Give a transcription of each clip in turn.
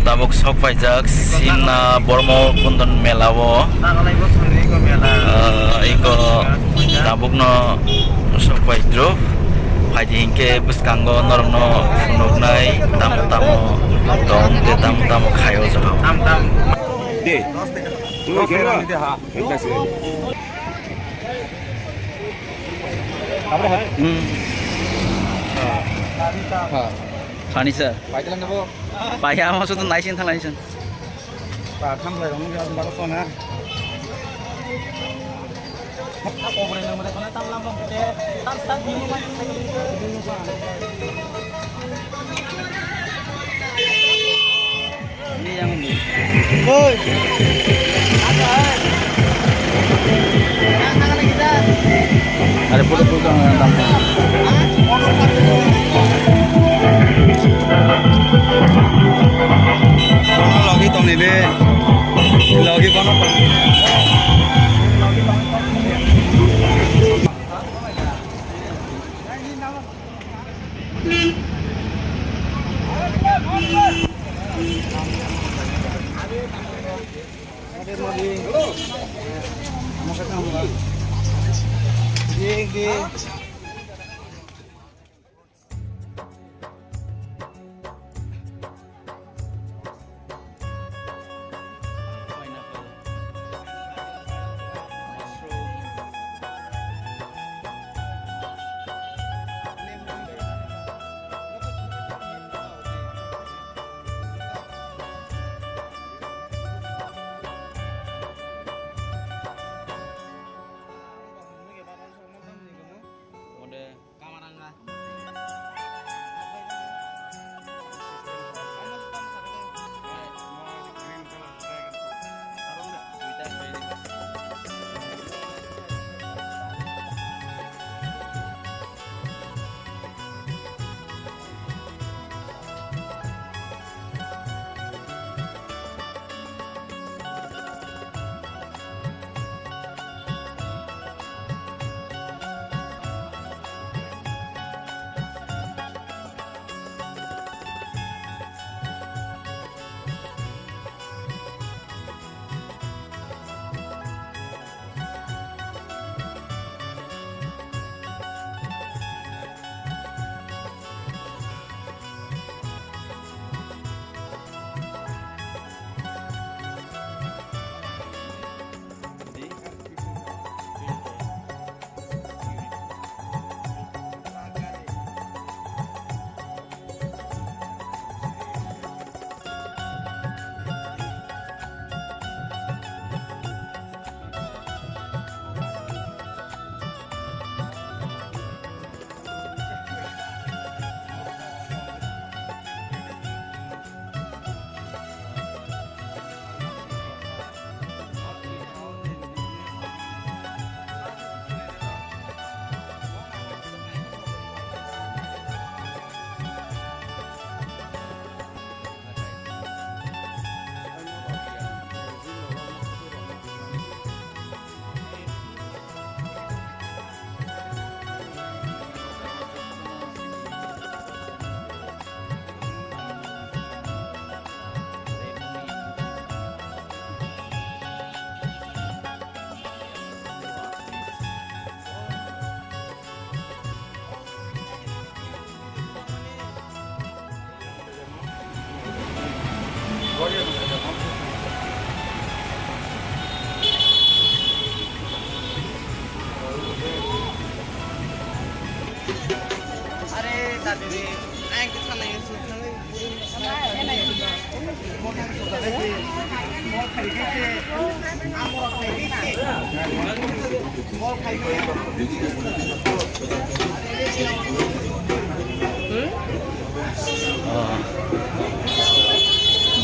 Tabuk sok pajak Sina Bormo Kundon Melawo iko tabuk no sok pajak Haji hingke buskanggo norno funuk nai tamu dong te tamu kayo jauh. Deh, lu kira? Khani sir. Paya maksud naisin thang naisin. Ini yang ini. Oi. Ada puluh-puluh yang tampil. Lagi tong ni deh. Lagi kono.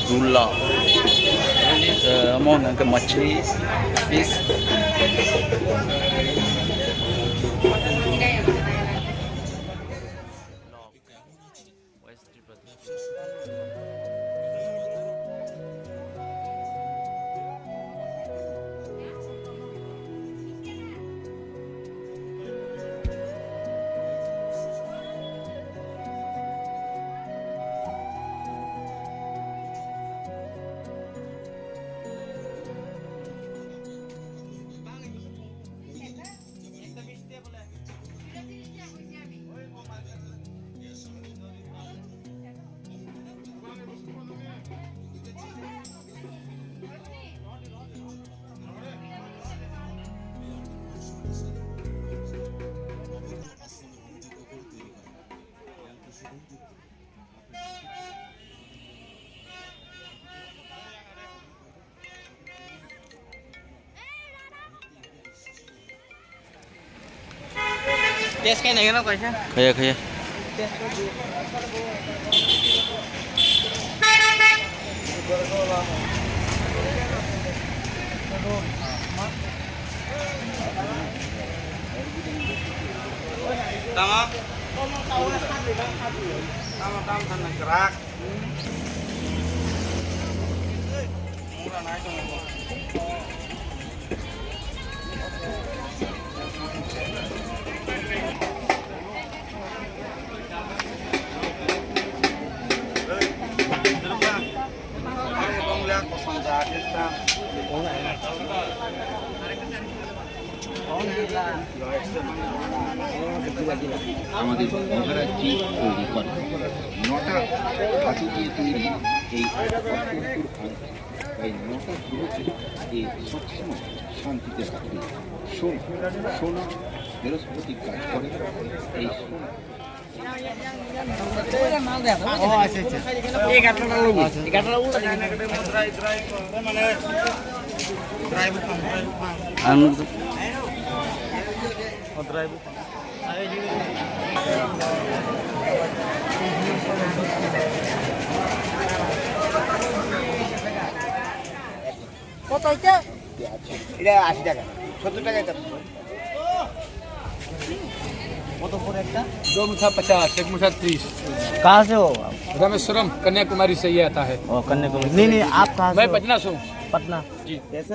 Dula. Ini mau ngangkat machli, fish. Taste cái này nó coi sao খাইয়া খাইয়া tama tama tanah kerak murah naik আমাদের মহারাজজি তৈরি করে 9টা ধাতু দিয়ে তৈরি এই অসংখ্য ভাঙা এই 9টা গ্রহকে এই সবসময় শান্তিতে রাখে সোনা বৃহস্পতি কাজ করে এই সোনা কত হইছে এটা 80 টাকা 70 টাকা এটা কত করে একটা दो मुठा 50 एक मुठा 30 कहां से हो रामेश्वरम कन्याकुमारी से ये आता है कन्याकुमारी नहीं आप कहां से मैं पटना से हूँ पटना जी कैसे